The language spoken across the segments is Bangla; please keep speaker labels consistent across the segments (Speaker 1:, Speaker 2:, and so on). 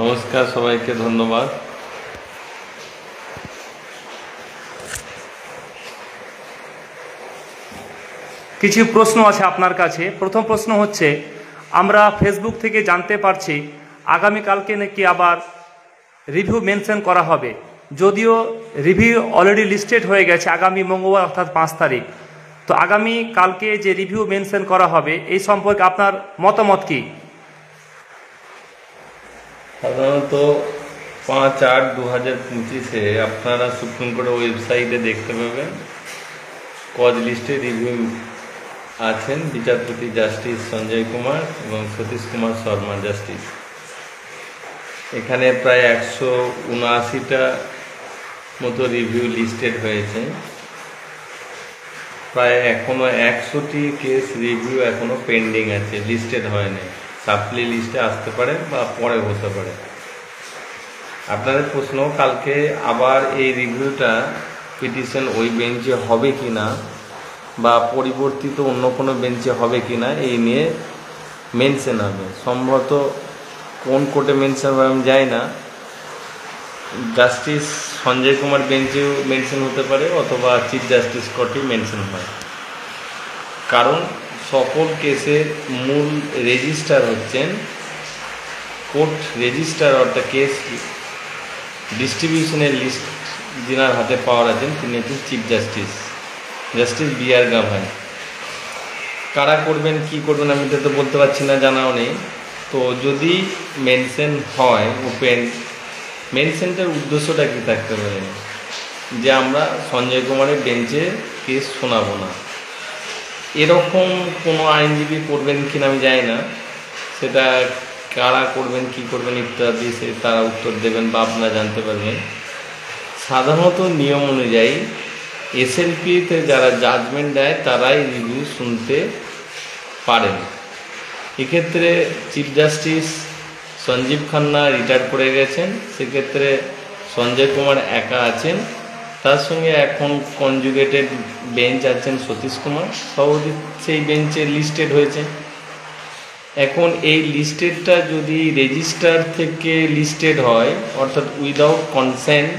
Speaker 1: নমস্কার, সবাইকে ধন্যবাদ।
Speaker 2: কিছু প্রশ্ন আছে আপনার কাছে। প্রথম প্রশ্ন হচ্ছে, আমরা ফেসবুক থেকে জানতে পারছি আগামীকালকে নাকি আবার রিভিউ মেনশন করা হবে, যদিও রিভিউ অলরেডি লিস্টেড হয়ে গেছে আগামী মঙ্গলবার অর্থাৎ 5 তারিখ। তো আগামী কালকে যে রিভিউ মেনশন করা হবে এই সম্পর্কে আপনার মতামত কি?
Speaker 1: সাধারণত 5/8/2025-এ আপনারা সুপ্রিম কোর্টের ওয়েবসাইটে দেখতে পাবেন কজ লিস্টে রিভিউ আছেন বিচারপতি জাস্টিস সঞ্জয় কুমার এবং সতীশ কুমার শর্মা জাস্টিস। এখানে প্রায় 179টা মতো রিভিউ লিস্টেড হয়েছে। প্রায় এখনো 100টি কেস রিভিউ এখনো পেন্ডিং আছে, লিস্টেড হয়নি। সাপ্লি লিস্টে আসতে পারে বা পরে হতে পারে। আপনাদের প্রশ্ন, কালকে আবার এই রিভিউটা পিটিশন ওই বেঞ্চে হবে কি না বা পরিবর্তিত অন্য কোনো বেঞ্চে হবে কি না এই নিয়ে মেনশন হবে। সম্ভবত কোন কোর্টে মেনশন হবে আমি জানি না। জাস্টিস সঞ্জয় কুমার বেঞ্চেও মেনশন হতে পারে অথবা চিফ জাস্টিস কোর্টেও মেনশন হয়। কারণ সকল কেসের মূল রেজিস্ট্রার হচ্ছেন কোর্ট রেজিস্ট্রার, অর্থাৎ কেস ডিস্ট্রিবিউশনের লিস্ট যিনার হাতে পাওয়ার আছেন তিনি হচ্ছেন chief justice justice B R. Gavai. কারা করবেন কি করবেন আমি তো বলতে পারছি না, জানাও নেই। তো যদি মেনশন হয় ওপেন, মেনশনটার উদ্দেশ্যটা কী থাকতে পারে যে আমরা সঞ্জয় কুমারের বেঞ্চে কেস শোনাবো না, এরকম কোনো আইনজীবী করবেন কিনা আমি জানি না। সেটা কারা করবেন কি করবেন ইত্যাদি সে তারা উত্তর দেবেন বা আপনারা জানতে পারবেন। সাধারণত নিয়ম অনুযায়ী এসএলপিতে যারা জাজমেন্ট দেয় তারাই রিভিউ শুনতে পারেন। এক্ষেত্রে chief justice Sanjiv Khanna retire করে গেছেন, সেক্ষেত্রে সঞ্জয় কুমার একা আছেন, তার সঙ্গে এখন কনজুগেটেড বেঞ্চ আছেন সতীশ কুমার, সভাপতি সেই বেঞ্চে লিস্টেড হয়েছে। এখন এই লিস্টেডটা যদি রেজিস্টার থেকে লিস্টেড হয়, অর্থাৎ without consent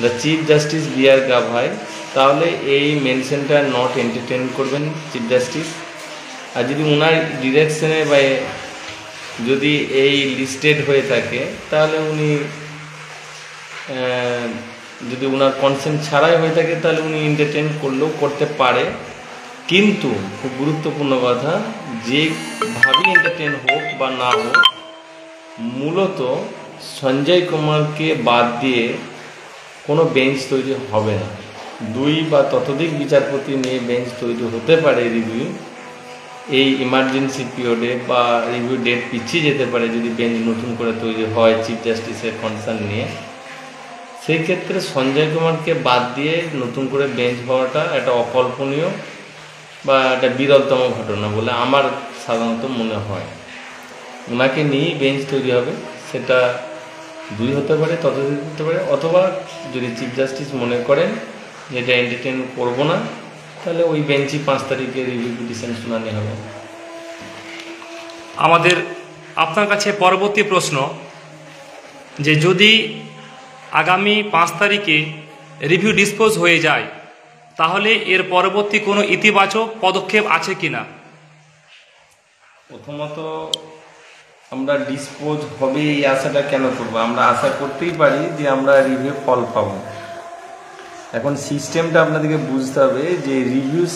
Speaker 1: the chief justice B R. Gavai, তাহলে এই মেনশনটা নট এন্টারটেন করবেন চিফ জাস্টিস। আর যদি ওনার ডিরেকশনে বা যদি এই লিস্টেড হয়ে থাকে তাহলে উনি যদি ওনার কনসেন্ট ছাড়াই হয়ে থাকে তাহলে উনি এন্টারটেন করলেও করতে পারে। কিন্তু খুব গুরুত্বপূর্ণ কথা, যেভাবেই এন্টারটেন হোক বা না হোক, মূলত সঞ্জয় কুমারকে বাদ দিয়ে কোনো বেঞ্চ তৈরি হবে না। 2 বা ততোধিক বিচারপতি নিয়ে বেঞ্চ তৈরি হতে পারে রিভিউ এই ইমার্জেন্সি পিরিয়ডে, বা রিভিউ ডেট পিছিয়ে যেতে পারে যদি বেঞ্চ নতুন করে তৈরি হয় চিফ জাস্টিসের কনসার্ন নিয়ে। সেই ক্ষেত্রে সঞ্জয় কুমারকে বাদ দিয়ে নতুন করে বেঞ্চ হওয়াটা একটা অকল্পনীয় বা একটা বিরলতম ঘটনা বলে আমার সাধারণত মনে হয়। ওনাকে নিয়েই বেঞ্চ তৈরি হবে, সেটা 2 হতে পারে, ততোধিক হতে পারে, অথবা যদি চিফ জাস্টিস মনে করেন যে এটা এন্টারটেন করবো না তাহলে ওই বেঞ্চই 5 তারিখে রিভিউ পিটিশন শুনানি হবে।
Speaker 2: আমাদের আপনার কাছে পরবর্তী প্রশ্ন, যে যদি আগামী 5 তারিখে রিভিউ ডিসপোজ হয়ে যায় তাহলে এর পরবর্তী কোনো ইতিবাচক পদক্ষেপ আছে কিনা?
Speaker 1: প্রথমত আমরা ডিসপোজ হবে এই আশাটা কেন করবো? আমরা আশা করতেই পারি যে আমরা রিভিউ ফল পাবো। এখন সিস্টেমটা আপনাদেরকে বুঝতে হবে যে রিভিউস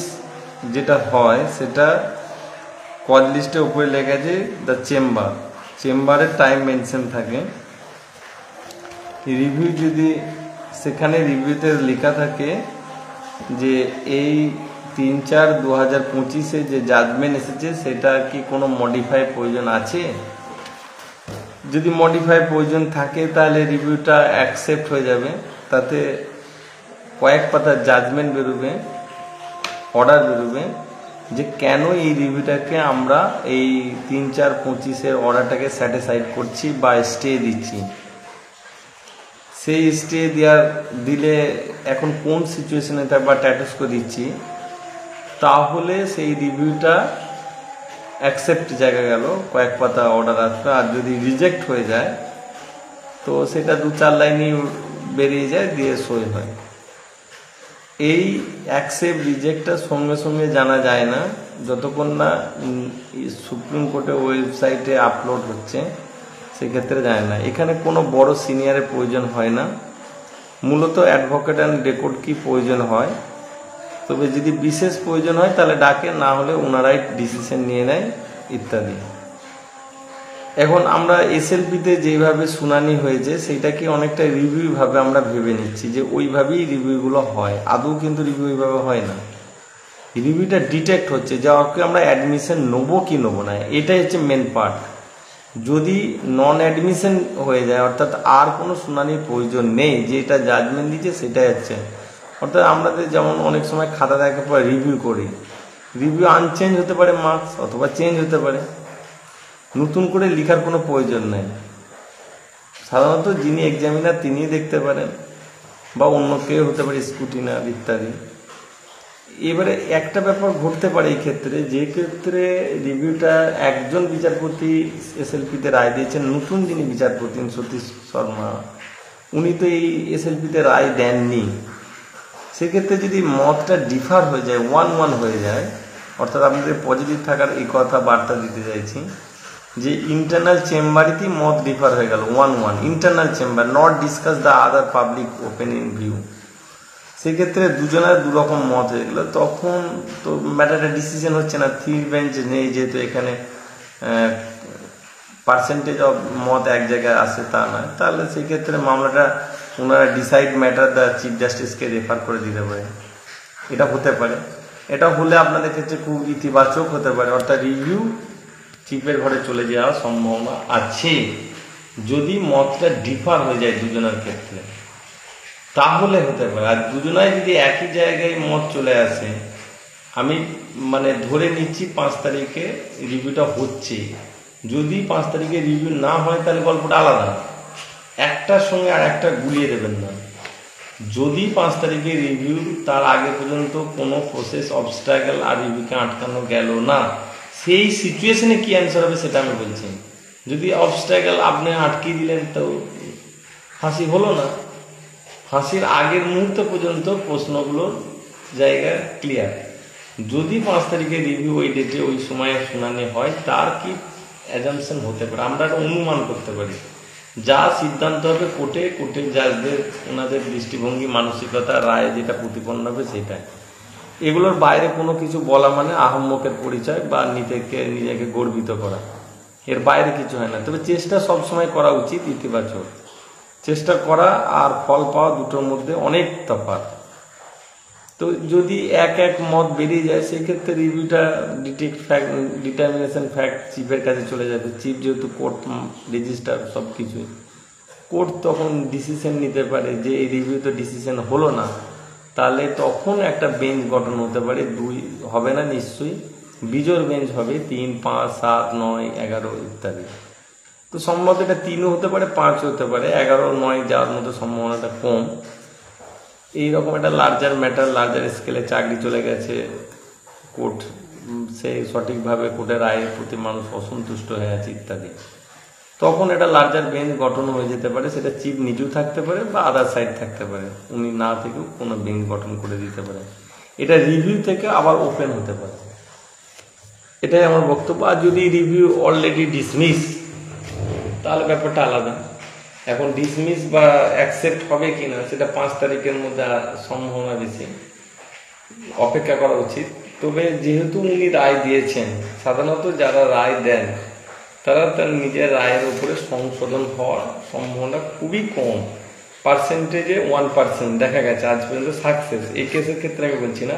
Speaker 1: যেটা হয় সেটা কজ লিস্টের উপরে লেখা আছে দ্য চেম্বারের টাইম মেনশন থাকে। রিভিউ যদি সেখানে রিভিউতে লেখা থাকে যে এই 3/4/2025-এ যে জাজমেন্ট এসেছে সেটা কি কোনো মডিফাই প্রয়োজন আছে, যদি মডিফাই প্রয়োজন থাকে তাহলে রিভিউটা অ্যাকসেপ্ট হয়ে যাবে। তাতে কয়েক পাতা জাজমেন্ট বেরোবে, অর্ডার বেরোবে যে কেন এই রিভিউটাকে আমরা এই 3/4/25-এর অর্ডারটাকে স্যাটিসফাইড করছি বা স্টে দিচ্ছি। সেই স্টে দিলে এখন কোন সিচুয়েশনে থাকবে বা ট্যাটাসকো দিচ্ছি, তাহলে সেই রিভিউটা অ্যাকসেপ্ট জায়গা গেল, কয়েক পাতা অর্ডার আসবে। আর যদি রিজেক্ট হয়ে যায় তো সেটা 2-4 লাইনই বেরিয়ে যায়, দিয়ে সই হয়। এই অ্যাকসেপ্ট রিজেক্টটা সঙ্গে সঙ্গে জানা যায় না, যতক্ষণ না সুপ্রিম কোর্টের ওয়েবসাইটে আপলোড হচ্ছে সেক্ষেত্রে যায় না। এখানে কোনো বড় সিনিয়রের প্রয়োজন হয় না, মূলত অ্যাডভোকেট অ্যান্ড রেকর্ড কি প্রয়োজন হয়। তবে যদি বিশেষ প্রয়োজন হয় তাহলে ডাকে, না হলে ওনারাই ডিসিশন নিয়ে নেয় ইত্যাদি। এখন আমরা এসএলপিতে যেভাবে শুনানি হয়েছে সেটাকে অনেকটা রিভিউ ভাবে আমরা ভেবে নিচ্ছি যে ওইভাবেই রিভিউগুলো হয়, আদৌ কিন্তু রিভিউ ওইভাবে হয় না। রিভিউটা ডিটেক্ট হচ্ছে যে ওকে আমরা অ্যাডমিশন নেবো কি নেবো না, এটাই হচ্ছে মেন পার্ট। যদি নন অ্যাডমিশন হয়ে যায়, অর্থাৎ আর কোনো শুনানির প্রয়োজন নেই, যেটা জাজমেন্ট দিচ্ছে সেটাই হচ্ছে, অর্থাৎ আমাদের যেমন অনেক সময় খাতা দেখার পর রিভিউ করি, রিভিউ আনচেঞ্জ হতে পারে মার্কস, অথবা চেঞ্জ হতে পারে, নতুন করে লেখার কোনো প্রয়োজন নেই। সাধারণত যিনি এক্সামিনার তিনিই দেখতে পারেন, বা অন্য কেউ হতে পারে, স্কুটিনার ইত্যাদি। এবারে একটা ব্যাপার ঘটতে পারে এই ক্ষেত্রে, যে ক্ষেত্রে রিভিউটা একজন বিচারপতি এসএলপিতে রায় দিয়েছেন, নতুন যিনি বিচারপতি সতীশ শর্মা, উনি তো এই এসএলপিতে রায় দেননি। সেক্ষেত্রে যদি মতটা ডিফার হয়ে যায়, 1-1 হয়ে যায়, অর্থাৎ আপনাদের পজিটিভ থাকার এই কথা বার্তা দিতে চাইছি যে ইন্টারনাল চেম্বারেতেই মত ডিফার হয়ে গেল 1-1, internal chamber, not discuss the other public opinion view. সেক্ষেত্রে দুজনের দুরকম মত হয়ে গেল, তখন তো ম্যাটারটা ডিসিশন হচ্ছে না, 3 বেঞ্চ নেই, যেহেতু এখানে পার্সেন্টেজ অফ মত এক জায়গায় আসে তা নয়, তাহলে সেক্ষেত্রে মামলাটা ওনারা ডিসাইড ম্যাটার দ্য চিফ জাস্টিসকে রেফার করে দিতে পারে। এটা হতে পারে, এটা হলে আপনাদের ক্ষেত্রে খুব ইতিবাচক হতে পারে, অর্থাৎ রিভিউ চিফের ঘরে চলে যাওয়ার সম্ভাবনা আছে। যদি মতটা ডিফার হয়ে যায় দুজনের ক্ষেত্রে তাহলে হতে পারে। আর দুজনায় যদি একই জায়গায় মত চলে আসে, আমি মানে ধরে নিচ্ছি 5 তারিখে রিভিউটা হচ্ছে, যদি 5 তারিখে রিভিউ না হয় তাহলে গল্পটা আলাদা, একটার সঙ্গে আর একটা গুলিয়ে দেবেন না। যদি 5 তারিখে রিভিউ, তার আগে পর্যন্ত কোনো প্রসেস অবস্ট্রাগল আর রিভিউকে আটকানো গেল না, সেই সিচুয়েশনে কি অ্যান্সার হবে সেটা আমি বলছি। যদি অবস্ট্রাগল আপনি আটকিয়ে দিলেন তো ফাঁসি হলো না, ফাঁসির আগের মুহূর্ত পর্যন্ত প্রশ্নগুলোর জায়গা ক্লিয়ার। যদি 5 তারিখে রিভিউ ওই ডেটে ওই সময়ে শুনানি হয়, তার কি অ্যাজাম্পশন হতে পারে, আমরা একটা অনুমান করতে পারি। যা সিদ্ধান্ত হবে কোর্টের জাজদের ওনাদের দৃষ্টিভঙ্গি, মানসিকতা, রায় যেটা প্রতিপন্ন হবে সেটাই। এগুলোর বাইরে কোনো কিছু বলা মানে আহম্মকের পরিচয় বা নিজেকে গর্বিত করা, এর বাইরে কিছু হয় না। তবে চেষ্টা সবসময় করা উচিত ইতিবাচক, চেষ্টা করা আর ফল পাওয়া দুটোর মধ্যে অনেক তফাৎ। তো যদি এক মত বেরিয়ে যায়, সেক্ষেত্রে রিভিউটা ডিটারমিনেশন ফ্যাক্ট চিফের কাছে চলে যাবে। চিফ যেহেতু কোর্ট রেজিস্টার সব কিছুই, কোর্ট তখন ডিসিশন নিতে পারে যে এই রিভিউ তো ডিসিশন হলো না, তাহলে তখন একটা বেঞ্চ গঠন হতে পারে। 2 হবে না নিশ্চয়ই, বিজোড় বেঞ্চ হবে, 3, 5, 7, 9, 11 ইত্যাদি। তো সম্ভবত এটা 3ও হতে পারে, 5 হতে পারে, 11, 9 যাওয়ার মতো সম্ভাবনাটা কম। এইরকম একটা লার্জার ম্যাটার, লার্জার স্কেলে চাকরি চলে গেছে, কোর্ট সেই সঠিকভাবে কোর্টের রায়ের প্রতি মানুষ অসন্তুষ্ট হয়ে আছে ইত্যাদি, তখন এটা লার্জার বেঞ্চ গঠন হয়ে যেতে পারে। সেটা চিফ নিজেও থাকতে পারে বা আদার সাইড থাকতে পারে, উনি না থেকেও কোনো বেঞ্চ গঠন করে দিতে পারে। এটা রিভিউ থেকে আবার ওপেন হতে পারে, এটাই আমার বক্তব্য। আর যদি রিভিউ অলরেডি ডিসমিস, তাহলে ব্যাপারটা আলাদা। এখন ডিসমিস বা অ্যাকসেপ্ট হবে কিনা সেটা 5 তারিখের মধ্যে সম্ভাবনা বেশি, অপেক্ষা করা উচিত। তবে যেহেতু উনি রায় দিয়েছেন, সাধারণত যারা রায় দেন তারা তার নিজের রায়ের উপরে সংশোধন হওয়ার সম্ভাবনা খুবই কম, পার্সেন্টেজে 1% দেখা গেছে আজ পর্যন্ত সাকসেস। এই কেসের ক্ষেত্রে আমি বলছি না,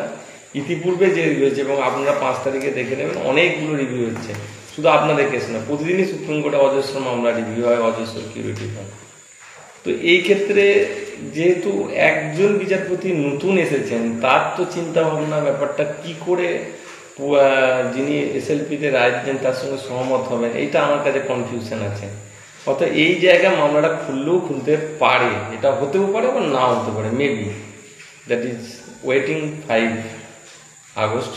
Speaker 1: ইতিপূর্বে যে রিভিউ হয়েছে, এবং আপনারা 5 তারিখে দেখে নেবেন অনেকগুলো রিভিউ হচ্ছে, শুধু আপনাদের কেস না, প্রতিদিনই সুপ্রিম কোর্টে অজস্র মামলা রিভিউ হয়, অজস্র কিউরিটি হয়। তো এই ক্ষেত্রে যেহেতু একজন বিচারপতি নতুন এসেছেন, তার তো চিন্তা ভাবনা ব্যাপারটা কি করে যিনি এসএলপিতে রায় দিচ্ছেন তার সঙ্গে সহমত হবেন, এইটা আমার কাছে কনফিউশন আছে। অর্থাৎ এই জায়গায় মামলাটা খুললেও খুলতে পারে, এটা হতেও পারে বা নাও হতে পারে, maybe. That is waiting 5 August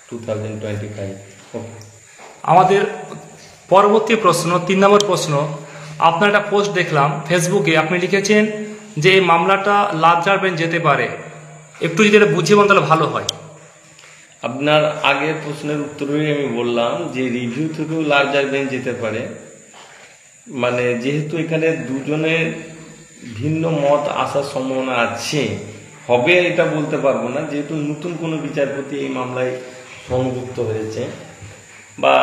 Speaker 1: 2025। ওকে,
Speaker 2: আমাদের পরবর্তী প্রশ্ন, 3 নম্বর প্রশ্ন, আপনার একটা পোস্ট দেখলাম ফেসবুকে, আপনি লিখেছেন যে এই মামলাটা লার্জার বেঞ্চ যেতে পারে, একটু যদি এটা বুঝিয়ে বলেন তাহলে ভালো হয়।
Speaker 1: আপনার আগের প্রশ্নের উত্তরেই আমি বললাম যে রিভিউ থেকেও লার্জার বেঞ্চ যেতে পারে। মানে যেহেতু এখানে দুজনের ভিন্ন মত আসার সম্ভাবনা আছে, হবে এটা বলতে পারবো না, যেহেতু নতুন কোনো বিচারপতি এই মামলায় সংযুক্ত হয়েছে, বা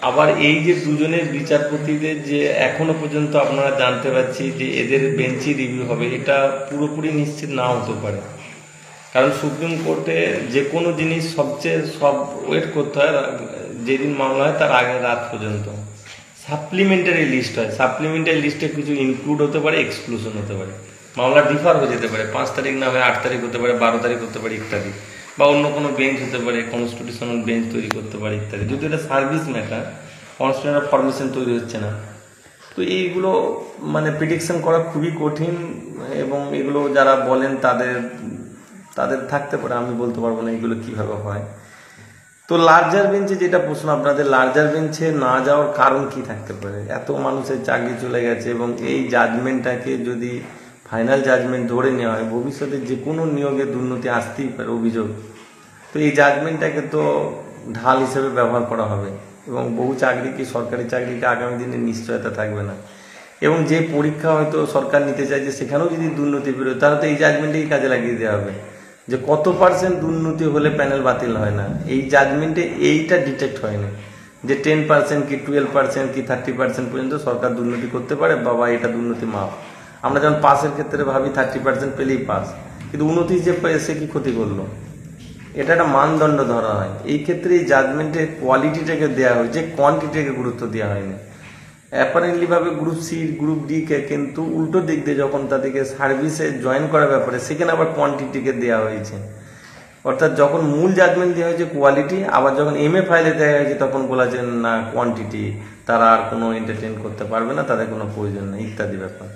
Speaker 1: আবার এই যে দুজনের বিচারপতিদের যে এখনো পর্যন্ত আপনারা জানতে পারছি যে এদের বেঞ্চি রিভিউ হবে, এটা পুরোপুরি নিশ্চিত না হতে পারে। কারণ সুপ্রিম কোর্টে যে কোনো জিনিস সব ওয়েট করতে হয় যেদিন মামলা হয় তার আগের রাত পর্যন্ত। সাপ্লিমেন্টারি লিস্ট হয়, সাপ্লিমেন্টারি লিস্টে কিছু ইনক্লুড হতে পারে, এক্সক্লুশন হতে পারে, মামলা ডিফার হয়ে যেতে পারে, 5 তারিখ না হয়ে 8 তারিখ হতে পারে, 12 তারিখ হতে পারে ইত্যাদি, বা অন্য কোনো বেঞ্চ হতে পারে, কনস্টিটিউশনাল বেঞ্চ তৈরি করতে পারে ইত্যাদি। যদি এটা সার্ভিস ম্যাটার, কনস্টিটিউশনাল ফরমেশন তৈরি হচ্ছে না, তো এইগুলো মানে প্রেডিকশন করা খুবই কঠিন, এবং এগুলো যারা বলেন তাদের থাকতে পারে, আমি বলতে পারবো না এগুলো কিভাবে হয়। তো লার্জার বেঞ্চে যেটা প্রশ্ন আপনাদের, লার্জার বেঞ্চে না যাওয়ার কারণ কি থাকতে পারে? এত মানুষের চাকরি চলে গেছে, এবং এই জাজমেন্টটাকে যদি ফাইনাল জাজমেন্ট ধরে নেওয়া হয়, ভবিষ্যতে যে কোনো নিয়োগে দুর্নীতি আসতেই পারে অভিযোগ। তো এই জাজমেন্টটাকে তো ঢাল হিসেবে ব্যবহার করা হবে, এবং বহু চাকরিকে, সরকারি চাকরিকে আগামী দিনে নিশ্চয়তা থাকবে না। এবং যে পরীক্ষা হয়তো সরকার নিতে চাইছে সেখানেও যদি দুর্নীতি বেরোয়, তাহলে তো এই জাজমেন্টেই কাজে লাগিয়ে দেওয়া হবে যে কত পার্সেন্ট দুর্নীতি হলে প্যানেল বাতিল হয় না। এই জাজমেন্টে এইটা ডিটেক্ট হয় না যে 10% কি 12% কি 30% পর্যন্ত সরকার দুর্নীতি করতে পারে, বাবা এটা দুর্নীতি মাপ। আমরা যেমন পাসের ক্ষেত্রে ভাবি 30% পেলেই পাস, কিন্তু 29 যে সে কি ক্ষতি করলো, এটা একটা মানদণ্ড ধরা হয়। এই ক্ষেত্রে এই জাজমেন্টের কোয়ালিটিটাকে দেওয়া হয়েছে, কোয়ান্টিটিকে গুরুত্ব দেওয়া হয়নি। অ্যাপারেন্টলি ভাবে গ্রুপ সি, গ্রুপ ডি কে কিন্তু উল্টো দিক দিয়ে যখন তাদেরকে সার্ভিসে জয়েন করার ব্যাপারে, সেখানে আবার কোয়ান্টিটিকে দেওয়া হয়েছে। অর্থাৎ যখন মূল জাজমেন্ট দেওয়া হয়েছে কোয়ালিটি, আবার যখন MA ফাইলে দেওয়া হয়েছে তখন বলা যায় না কোয়ান্টিটি, তারা আর কোনো এন্টারটেইন করতে পারবে না, তাদের কোনো প্রয়োজন নেই ইত্যাদি ব্যাপার।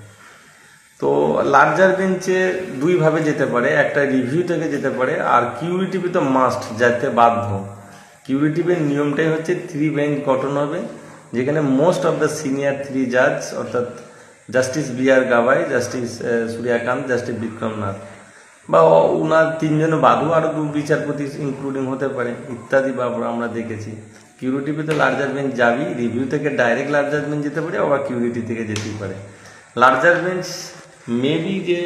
Speaker 1: তো লার্জার বেঞ্চে দুইভাবে যেতে পারে, একটা রিভিউ থেকে যেতে পারে, আর কিউরিটিভি তো মাস্ট যেতে বাধ্য। কিউরিটিভির নিয়মটাই হচ্ছে 3 বেঞ্চ গঠন হবে, যেখানে মোস্ট অফ দ্য সিনিয়র 3 জাজ, অর্থাৎ justice BR Gavai, justice Surya Kant, justice Vikram Nath, বা ওনার 3 জন বাদু আরো 2 বিচারপতি ইনক্লুডিং হতে পারে ইত্যাদি ব্যাপার আমরা দেখেছি। কিউরিটিভিতে লার্জার বেঞ্চ যাবি, রিভিউ থেকে ডাইরেক্ট লার্জার বেঞ্চ যেতে পারে, আবার কিউরিটি থেকে যেতেই পারে। লার্জার বেঞ্চ মেবি যে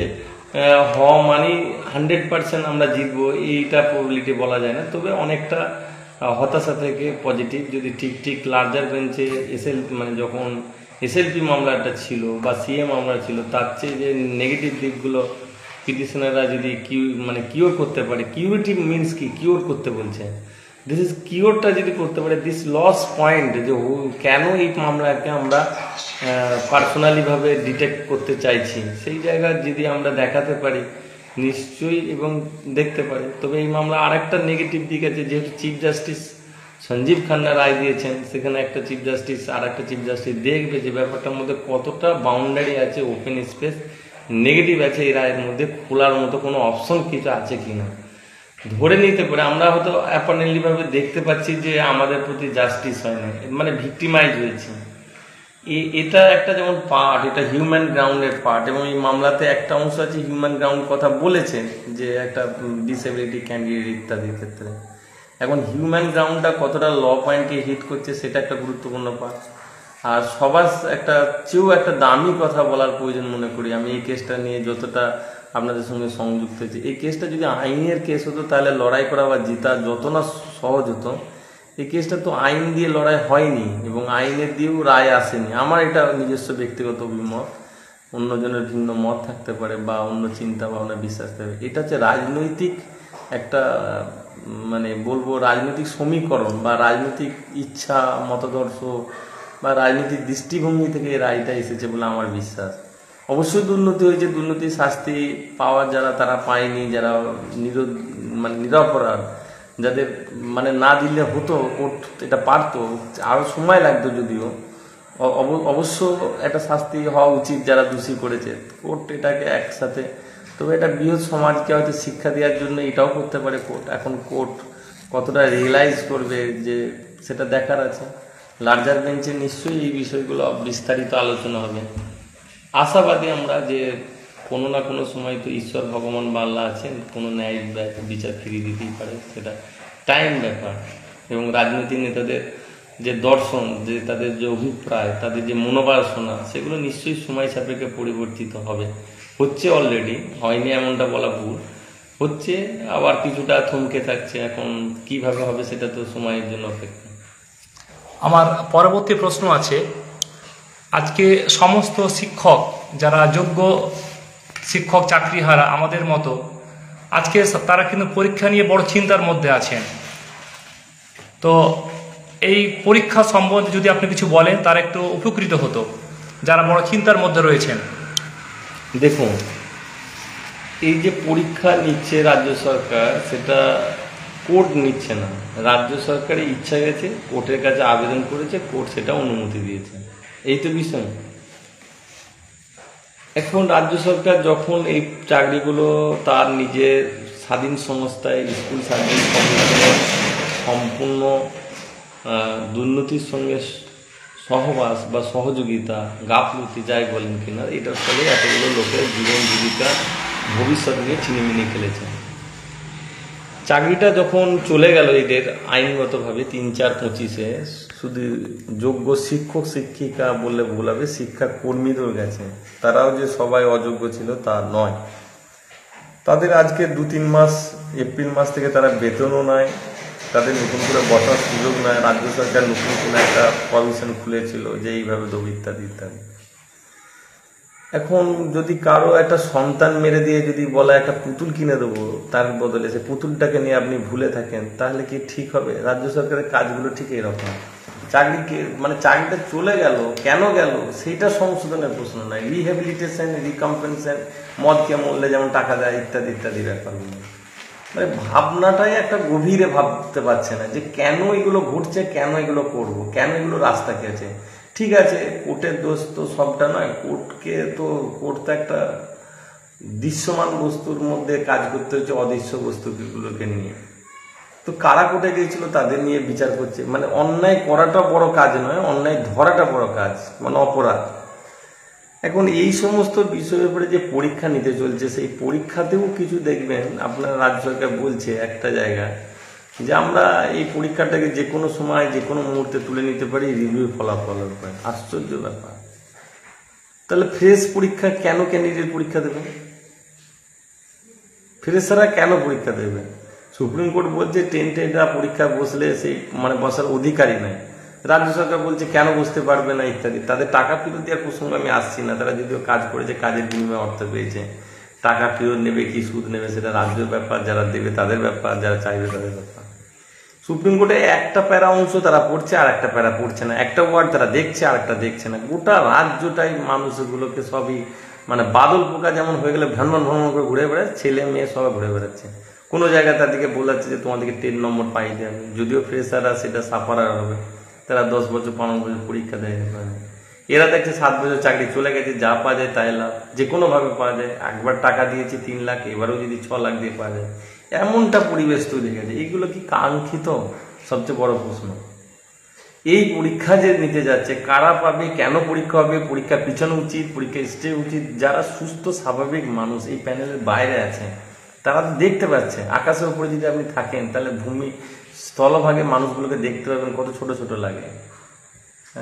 Speaker 1: হওয়া মানে 100% আমরা জিতবো এইটা প্রবাবিলিটি বলা যায় না, তবে অনেকটা হতাশা থেকে পজিটিভ। যদি ঠিক লার্জার বেঞ্চে মানে যখন SLP মামলাটা ছিল বা CA মামলা ছিল, তার চেয়ে যে নেগেটিভ দিকগুলো পিটিশনাররা যদি কিওর করতে পারে, কিউরিটিভ মিনস কি, কিওর করতে বলছে, দিস ইজ কিওরটা যদি করতে পারে, দিস লস পয়েন্ট যে কেন এই মামলাকে আমরা পার্সোনালিভাবে ডিটেক্ট করতে চাইছি, সেই জায়গায় যদি আমরা দেখাতে পারি নিশ্চয়ই, এবং দেখতে পারি, তবে এই মামলা আরেকটা নেগেটিভ দিক আছে, যেহেতু চিফ জাস্টিস সঞ্জীব খান্না রায় দিয়েছেন, সেখানে একটা চিফ জাস্টিস আর একটা চিফ জাস্টিস দেখবে যে ব্যাপারটার মধ্যে কতটা বাউন্ডারি আছে, ওপেন স্পেস নেগেটিভ আছে এই রায়ের মধ্যে, খোলার মতো কোনো অপশন কিছু আছে কিনা ধরে নিতে পারে। আমরা হয়তো অ্যাপারেন্টলি ভাবে দেখতে পাচ্ছি যে আমাদের প্রতি জাস্টিস হয় না, মানে ভিক্টিমাইজ হয়েছে। এটা একটা যেমন পার্ট, এটা হিউম্যান গ্রাউন্ডের পার্ট, এবং এই মামলাতে একটা অংশ আছে হিউম্যান গ্রাউন্ড কথা বলেছে যে একটা ডিসেবিলিটি ক্যান্ডিডেট ইত্যাদির ক্ষেত্রে। এখন হিউম্যান গ্রাউন্ডটা কতটা ল পয়েন্টকে হিট করছে সেটা একটা গুরুত্বপূর্ণ পার্ট। আর সবার একটা দামি কথা বলার প্রয়োজন মনে করি আমি এই কেসটা নিয়ে, যতটা আপনাদের সঙ্গে সংযুক্ত হয়েছে। এই কেসটা যদি আইনের কেস হতো তাহলে লড়াই করা বা জিতা যত না সহজ হতো। এই কেসটা তো আইন দিয়ে লড়াই হয়নি, এবং আইনের দিয়েও রায় আসেনি। আমার এটা নিজস্ব ব্যক্তিগত অভিমত, অন্যজনের ভিন্ন মত থাকতে পারে বা অন্য চিন্তা ভাবনা বিশ্বাস থাকবে। এটা হচ্ছে রাজনৈতিক একটা বলবো রাজনৈতিক সমীকরণ বা রাজনৈতিক ইচ্ছা, মতাদর্শ বা রাজনৈতিক দৃষ্টিভঙ্গি থেকে এই রায়টা এসেছে বলে আমার বিশ্বাস। অবশ্যই দুর্নীতি হয়েছে, দুর্নীতির শাস্তি পাওয়ার যারা তারা পায়নি, যারা নিরপরাধ, যাদের না দিলে হতো, কোর্ট এটা পারতো, আরো সময় লাগতো যদিও, অবশ্য একটা শাস্তি হওয়া উচিত যারা দোষী করেছে, কোর্ট এটাকে একসাথে। তবে এটা বৃহৎ সমাজকে হয়তো শিক্ষা দেওয়ার জন্য এটাও করতে পারে কোর্ট। এখন কোর্ট কতটা রিয়েলাইজ করবে যে সেটা দেখার আছে। লার্জার বেঞ্চে নিশ্চয়ই এই বিষয়গুলো বিস্তারিত আলোচনা হবে। আশাবাদী আমরা যে কোনো না কোনো সময় তো ঈশ্বর ভগবান বা আল্লাহ আছেন, কোনো ন্যায় বিচার ফিরিয়ে দিতেই পারে, সেটা টাইম ব্যাপার। এবং রাজনৈতিক নেতাদের যে দর্শন, যে তাদের যে অভিপ্রায়, তাদের যে মনোবাসনা, সেগুলো নিশ্চয়ই সময় সাপেক্ষে পরিবর্তিত হবে। হচ্ছে, অলরেডি হয়নি এমনটা বলা ভুল, হচ্ছে, আবার কিছুটা থমকে থাকছে। এখন কিভাবে হবে সেটা তো সময়ের জন্য অপেক্ষা।
Speaker 2: আমার পরবর্তী প্রশ্ন আছে, আজকে সমস্ত শিক্ষক যারা যোগ্য শিক্ষক চাকরিহারা আমাদের মতো, আজকে তারা কিন্তু পরীক্ষা নিয়ে বড় চিন্তার মধ্যে আছেন। তো এই পরীক্ষা সম্বন্ধে যদি আপনি কিছু বলেন তারা একটু উপকৃত হতো, যারা বড় চিন্তার মধ্যে রয়েছেন।
Speaker 1: দেখুন, এই যে পরীক্ষা নিচ্ছে রাজ্য সরকার, সেটা কোর্ট নিচ্ছে না, রাজ্য সরকারের ইচ্ছা গেছে, কোর্টের কাছে আবেদন করেছে, কোর্ট সেটা অনুমতি দিয়েছে, এই তো বিষয়। এখন রাজ্য সরকার যখন এই চাকরিগুলো তার নিজের স্বাধীন সংস্থায়, স্কুল সার্ভিস কমিশনে সম্পূর্ণ দুর্নীতির সঙ্গে সহবাস বা সহযোগিতা, গাফলতি যাই বলেন কিনা, এটার ফলে এতগুলো লোকের জীবন জীবিকা ভবিষ্যৎ নিয়ে ছিনিমিনি খেলেছে। চাকরিটা যখন চলে গেল এদের আইনগতভাবে ৩-৪-২৫-এ, শুধু যোগ্য শিক্ষক শিক্ষিকা বললে ভুল হবে, শিক্ষা কর্মীদের গেছে, তারাও যে সবাই অযোগ্য ছিল তা নয়। তাদের আজকে ২-৩ মাস, এপ্রিল মাস থেকে তারা বেতনও নেয়, তাদের নতুন করে বসার সুযোগ নয়। রাজ্য সরকার নতুন করে একটা প্রভিশন খুলেছিল যে এইভাবে দেবো, ইত্যাদি ইত্যাদি। এখন যদি কারো একটা সন্তান মেরে দিয়ে যদি বলা একটা পুতুল কিনে দেবো, তার বদলে সে পুতুলটাকে নিয়ে আপনি ভুলে থাকেন, তাহলে কি ঠিক হবে? রাজ্য সরকারের কাজগুলো ঠিক এরকম। চাকরিকে মানে চাকরিটা চলে গেল, কেন গেল সেইটা সংশোধনের প্রশ্ন নয়, রিহ্যাবিলিটেশন, রিকম্পেনসেশন, মদকে মরলে যেমন টাকা দেয়, ইত্যাদি ইত্যাদি ব্যাপারগুলো। মানে ভাবনাটাই একটা গভীরে ভাবতে পারছে না যে কেন এগুলো ঘটছে, কেন এগুলো করবো, কেন এগুলো রাস্তা খেয়েছে। ঠিক আছে, কোর্টের দোষ তো সবটা নয়, কোর্ট তো একটা দৃশ্যমান বস্তুর মধ্যে কাজ করতে হচ্ছে, অদৃশ্য বস্তুগুলোকে নিয়ে। তো কারা কোর্টে গিয়েছিল তাদের নিয়ে বিচার করছে। মানে অন্যায় করাটা বড় কাজ নয়, অন্যায় ধরাটা বড় কাজ, মানে অপরাধ। এখন এই সমস্ত বিষয়ের উপরে যে পরীক্ষা নিতে চলছে, সেই পরীক্ষাতেও কিছু দেখবেন আপনার রাজ্য সরকার বলছে একটা জায়গায় যে আমরা এই পরীক্ষাটাকে যে কোনো সময়, যে কোনো মুহূর্তে তুলে নিতে পারি রিভিউ ফলাফলের উপরে। আশ্চর্য ব্যাপার। তাহলে ফ্রেশ পরীক্ষা কেন ক্যান্ডিডেট পরীক্ষা দেবে? ফ্রেশাররা কেন পরীক্ষা দেবে? সুপ্রিম কোর্ট বলছে টেন্টেডরা পরীক্ষা বসলে সেই মানে বসার অধিকারই নাই। রাজ্য সরকার বলছে কেন বসতে পারবে না, ইত্যাদি। তাদের টাকা ফেরত দেওয়ার প্রসঙ্গে আমি আসছি না, তারা যদিও কাজ করেছে, কাজের বিনিময়ে অর্থ পেয়েছে। টাকা ফেরত নেবে কি সুদ নেবে সেটা রাজ্যের ব্যাপার, যারা দেবে তাদের ব্যাপার, যারা চাইবে তাদের ব্যাপার। সুপ্রিম কোর্টে একটা প্যারা অংশ তারা পড়ছে আর একটা প্যারা পড়ছে না, একটা ওয়ার্ড তারা দেখছে আর একটা দেখছে না। গোটা রাজ্যটাই মানুষগুলোকে সবই মানে বাদল পোকা যেমন হয়ে গেলে ভ্রমণ করে ঘুরে বেড়াচ্ছে, ছেলে মেয়ে সবাই ঘুরে বেড়াচ্ছে। কোনো জায়গায় তাদেরকে বলাচ্ছে যে তোমাদেরকে 10 নম্বর পাই দেবে, যদিও ফ্রেশাররা সেটা সাফারার হবে, তারা 10 বছর 15 বছর পরীক্ষা দেয়। এরা দেখছে 7 বছর চাকরি চলে গেছে, যা পাওয়া যায় তাই লাভ, যে কোনোভাবে পাওয়া যায়। একবার টাকা দিয়েছি 3 লাখ, এবারেও যদি 6 লাখ দিয়ে পাওয়া যায়, এমনটা পরিবেশ তৈরি হয়ে গেছে। এইগুলো কি কাঙ্ক্ষিত? সবচেয়ে বড় প্রশ্ন। এই পরীক্ষা যে নিতে যাচ্ছে, কারা পাবে, কেন পরীক্ষা হবে, পরীক্ষা পিছানো উচিত, পরীক্ষা স্টে উচিত, যারা সুস্থ স্বাভাবিক মানুষ এই প্যানেলের বাইরে আছে তারা তো দেখতে পাচ্ছে। আকাশের উপরে যদি আপনি থাকেন তাহলে ভূমি স্থলভাগে মানুষগুলোকে দেখতে পাবেন কত ছোট ছোট লাগে,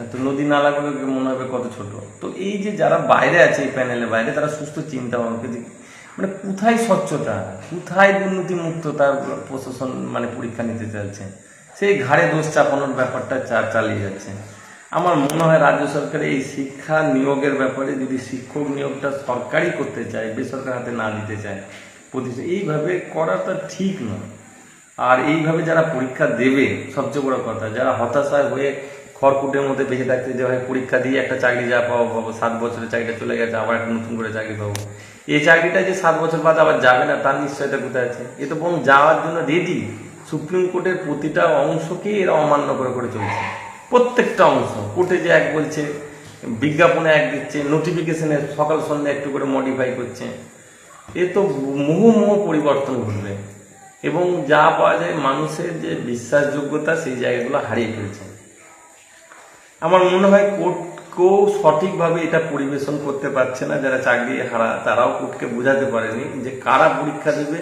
Speaker 1: তো নদী নালাগুলোকে মনে হবে কত ছোট। তো এই যে যারা বাইরে আছে এই প্যানেলের বাইরে, তারা সুস্থ চিন্তা ভাবনা মানে কোথায় স্বচ্ছতা, কোথায় দুর্নীতি মুক্ত তার প্রশাসন মানে পরীক্ষা নিতে চাইছে, সেই ঘাড়ে দোষ চাপানোর ব্যাপারটা চালিয়ে যাচ্ছে। আমার মনে হয় রাজ্য সরকার এই শিক্ষা নিয়োগের ব্যাপারে যদি শিক্ষক নিয়োগটা সরকারি করতে চায়, বেসরকার হাতে না দিতে চায়, এইভাবে করাটা ঠিক নয়। আর এইভাবে যারা পরীক্ষা দেবে, সবচেয়ে বড় কথা, যারা হতাশায় হয়ে খড়কুটের মধ্যে বেঁচে থাকতে যে হয় পরীক্ষা দিয়ে একটা চাকরি যা পাবো 7 বছরের চাকরিটা চলে গেছে, আবার একটা নতুন করে চাকরি পাবো, এই চাকরিটা যে 7 বছর বাদ আবার যাবে না তার নিশ্চয়তা কোথায় আছে? এ তো বরং যাওয়ার জন্য রেডি। সুপ্রিম কোর্টের প্রতিটা অংশকেই এরা অমান্য করে করে চলছে, প্রত্যেকটা অংশ। কোর্টে যে এক বলছে, বিজ্ঞাপনে এক দিচ্ছে, নোটিফিকেশনে সকাল সন্ধ্যা একটু করে মডিফাই করছে। এ তো মুহুর্মুহ পরিবর্তন ঘটবে এবং যা পাওয়া যায় মানুষের যে বিশ্বাসযোগ্যতা সেই জায়গাগুলো হারিয়ে ফেলছে। আমার মনে হয় কোর্টকেও সঠিকভাবে এটা পরিবেশন করতে পারছে না, যারা চাকরি হারা তারাও কোর্টকে বোঝাতে পারেনি যে কারা পরীক্ষা দেবে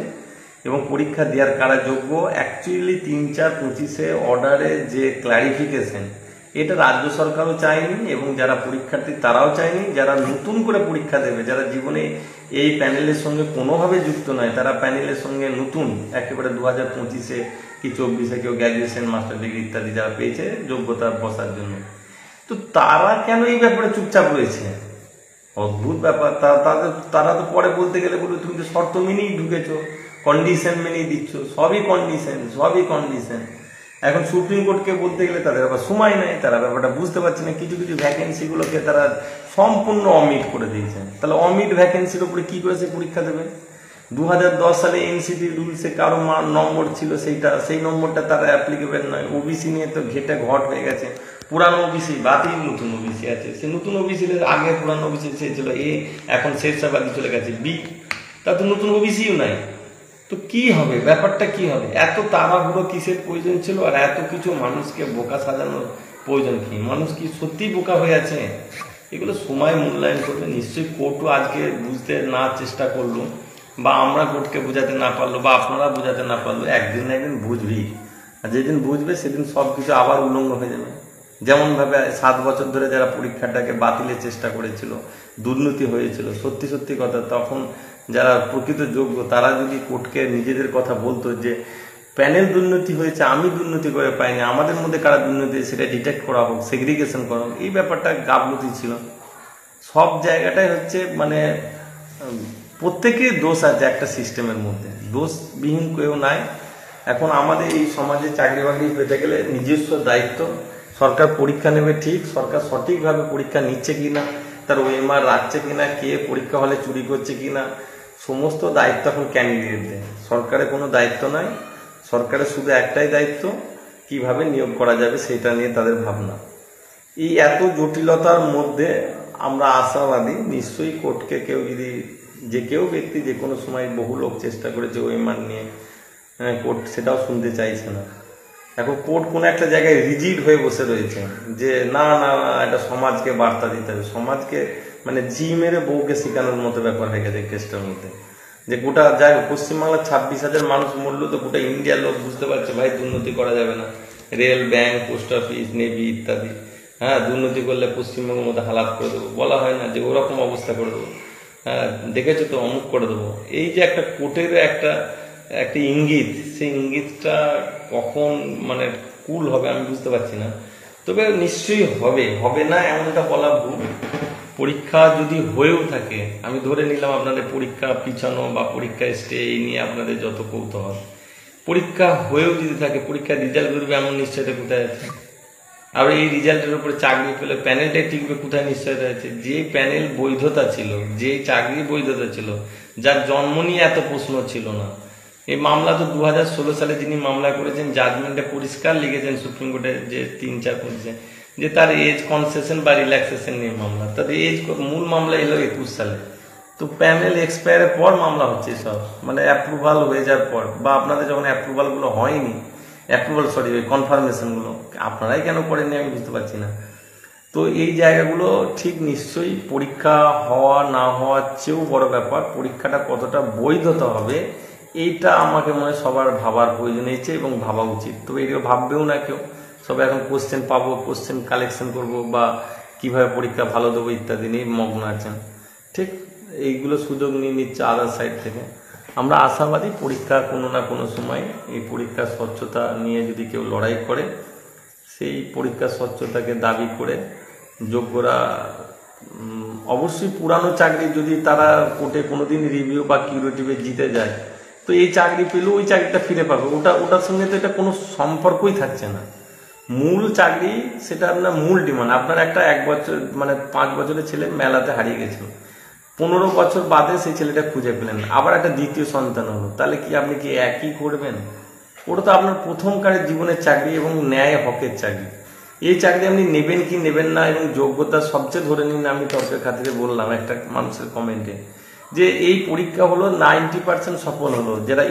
Speaker 1: এবং পরীক্ষা দেওয়ার কারা যোগ্য। অ্যাকচুয়ালি 3/4/25 অর্ডারে যে ক্ল্যারিফিকেশন, এটা রাজ্য সরকারও চায়নি এবং যারা পরীক্ষার্থী তারাও চায়নি। যারা নতুন করে পরীক্ষা দেবে, যারা জীবনে এই প্যানেলের সঙ্গে কোনোভাবে যুক্ত নয়, তারা প্যানেলের সঙ্গে নতুন একেবারে 2025 কি 24 কেউ গ্র্যাজুয়েশন, মাস্টার ডিগ্রি ইত্যাদি যারা পেয়েছে যোগ্যতা বসার জন্য, তো তারা কেন এই ব্যাপারে চুপচাপ রয়েছে? অদ্ভুত ব্যাপার। তারা তো পরে বলতে গেলে বলবে তুমি তো শর্ত মেনেই ঢুকেছো, কন্ডিশন মেনেই দিচ্ছ, সবই কন্ডিশন। এখন সুপ্রিম কোর্টকে বলতে গেলে তাদের আবার সময় নেই, তারা ব্যাপারটা বুঝতে পারছে না। কিছু ভ্যাকেন্সিগুলোকে তারা সম্পূর্ণ অমিট করে দিয়েছেন। তাহলে অমিট ভ্যাকেন্সির উপরে কি করে সে পরীক্ষা দেবে? 2010 সালে এনসিটি রুলসে কারো নম্বর ছিল, সেই নম্বরটা তারা অ্যাপ্লিকেবল নয়। ওবিসি নিয়ে তো ঘট হয়ে গেছে। পুরানো ওবিসি বাতিল, নতুন ওবিসি আছে। সে নতুন ওবিসি আগে পুরানো ওবিসি সে ছিল এ, এখন শেরশাবাদী চলে গেছে বি, তা তো নতুন ওবিসিও নাই। তো কি হবে, ব্যাপারটা কি হবে? এত তাড়াহুড়ো কিসের প্রয়োজন ছিল, আর এত কিছু মানুষকে বোকা সাজানোর প্রয়োজন কি? মানুষ কি সত্যি বোকা হয়ে আছে? এগুলো সময় মূল্যায়ন করবে। নিশ্চয়ই কোর্টও আজকে বুঝতে না চেষ্টা করলো, বা আমরা কোর্টকে বোঝাতে না পারলো, বা আপনারা বোঝাতে না পারলো, একদিন না একদিন বুঝবেই। আর যেদিন বুঝবে সেদিন সবকিছু আবার উলঙ্গ হয়ে যাবে। যেমন ভাবে 7 বছর ধরে যারা পরীক্ষাটাকে বাতিলের চেষ্টা করেছিল, দুর্নীতি হয়েছিল, সত্যি কথা, তখন যারা প্রকৃত যোগ্য তারা যদি কোর্টকে নিজেদের কথা বলতো যে প্যানেল দুর্নীতি হয়েছে, আমি দুর্নীতি করে পাইনি, আমাদের মধ্যে কারা দুর্নীতি সেটা ডিটেক্ট করা হোক, সেগ্রিগেশন করা হোক, এই ব্যাপারটা গাফলতি ছিল। সব জায়গাটাই হচ্ছে মানে প্রত্যেকের দোষ আছে একটা সিস্টেমের মধ্যে, দোষবিহীন কেউ নাই। এখন আমাদের এই সমাজে চাকরি বাকরি পেতে গেলে নিজস্ব দায়িত্ব। সরকার পরীক্ষা নেবে ঠিক, সরকার সঠিকভাবে পরীক্ষা নিচ্ছে কিনা, তার ওএমআর রাখছে কিনা, কে পরীক্ষা হলে চুরি করছে কিনা, সমস্ত দায়িত্ব এখন ক্যান্ডিডেটদের। সরকারের কোনো দায়িত্ব নাই, সরকারের শুধু একটাই দায়িত্ব, কিভাবে নিয়োগ করা যাবে সেটা নিয়ে তাদের ভাবনা। এই এত জটিলতার মধ্যে আমরা আশাবাদী, নিশ্চয়ই কোর্টকে কেউ যদি কেউ ব্যক্তি যে কোনো সময় বহু লোক চেষ্টা করেছে ওএমআর নিয়ে, কোর্ট সেটাও শুনতে চাইছে না। এখন কোর্ট কোনো একটা জায়গায় রিজিড হয়ে বসে রয়েছে যে না, এটা সমাজকে বার্তা দিতে হবে, সমাজকে মানে জি মেরে বউকে শেখানোর মতো ব্যাপার হয়ে গেছে কেসটার মধ্যে। যে গোটা যায় পশ্চিমবাংলার 26,000 মানুষ মরলো, তো গোটা ইন্ডিয়ার লোক বুঝতে পারছে ভাই দুর্নীতি করা যাবে না। Rail, bank, post office, navy ইত্যাদি, হ্যাঁ, দুর্নীতি করলে পশ্চিমবঙ্গের মধ্যে হালাত করে দেবো। বলা হয় না যে ওরকম অবস্থা করে দেবো, হ্যাঁ দেখেছো তো অমুক করে দেবো। এই যে একটা কোর্টের একটা ইঙ্গিত, সেই ইঙ্গিতটা কখন মানে কুল হবে আমি বুঝতে পারছি না। তবে নিশ্চয়ই হবে না এমনটা বলা ভুল। পরীক্ষা যদি হয়েও থাকে, আমি ধরে নিলাম আপনাদের পরীক্ষা পিছানো বা পরীক্ষা স্টে এই নিয়ে আপনাদের যত কৌতূহল, পরীক্ষা হয়েও যদি থাকে, পরীক্ষার রেজাল্ট বেরোবে এমন নিশ্চয়তা কোথায় আছে? আর এই রেজাল্টের উপরে চাকরি পেলে প্যানেলটাই টিকবে কোথায় নিশ্চয়তা আছে? যে প্যানেল বৈধতা ছিল, যে চাকরি বৈধতা ছিল, যার জন্ম নিয়ে এত প্রশ্ন ছিল না। এই মামলা তো 2016 সালে যিনি মামলা করেছেন, জাজমেন্টে পরিষ্কার লিখেছেন সুপ্রিম কোর্টের যে 3/4 যে তার এজ কনসেশন বা রিল্যাক্সেশন নিয়ে মামলা। তাদের এজ মূল মামলা এলো 21 সালে। তো প্যানেল এক্সপায়ারের পর মামলা হচ্ছে সব, মানে অ্যাপ্রুভাল হয়ে যাওয়ার পর, বা আপনাদের যখন অ্যাপ্রুভালগুলো হয়নি, ওই কনফার্মেশনগুলো আপনারাই কেন করেননি আমি বুঝতে পারছি না। তো এই জায়গাগুলো ঠিক নিশ্চয়ই পরীক্ষা হওয়া না হওয়ার চেয়েও বড় ব্যাপার, পরীক্ষাটা কতটা বৈধতা হবে এইটা আমাকে মনে হয় সবার ভাবার প্রয়োজন হয়েছে এবং ভাবা উচিত। তবে এগুলো ভাববেও না কেউ, সবাই এখন কোশ্চেন পাবো, কোশ্চেন কালেকশন করব, বা কিভাবে পরীক্ষা ভালো দেবো ইত্যাদি নিয়ে মগ্ন আছেন। ঠিক এইগুলো সুযোগ নিয়ে নিচ্ছে আদার সাইড থেকে। আমরা আশাবাদী পরীক্ষা কোনো না কোনো সময় এই পরীক্ষার স্বচ্ছতা নিয়ে যদি কেউ লড়াই করে, সেই পরীক্ষার স্বচ্ছতাকে দাবি করে যোগ্যরা অবশ্যই পুরানো চাকরি যদি তারা কোর্টে কোনোদিন রিভিউ বা কিউরেটিভে জিতে যায়, তো এই চাকরি পেলেও ওই চাকরিটা ফিরে পাবে। ওটার সঙ্গে তো এটা কোনো সম্পর্কই থাকছে না। মূল চাকরি সেটা আপনার মূল ডিমান্ড। আপনার একটা 1 বছর মানে 5 বছরের ছেলে মেলাতে হারিয়ে গেছিল, 15 বছর বাদে সেই ছেলেটা খুঁজে পেলেন, আবার একটা দ্বিতীয় সন্তান হলো, তাহলে কি আপনি কি একই করবেন? ওটা তো আপনার প্রথমকারের জীবনের চাকরি এবং ন্যায় হকের চাকরি। এই চাকরি আপনি নেবেন কি নেবেন না, এবং যোগ্যতা সবচেয়ে ধরে নিন। আমি তর্কের খাতিরে বললাম একটা মানুষের কমেন্টে যে এই পরীক্ষা হলো 90% সফল হলো, যারা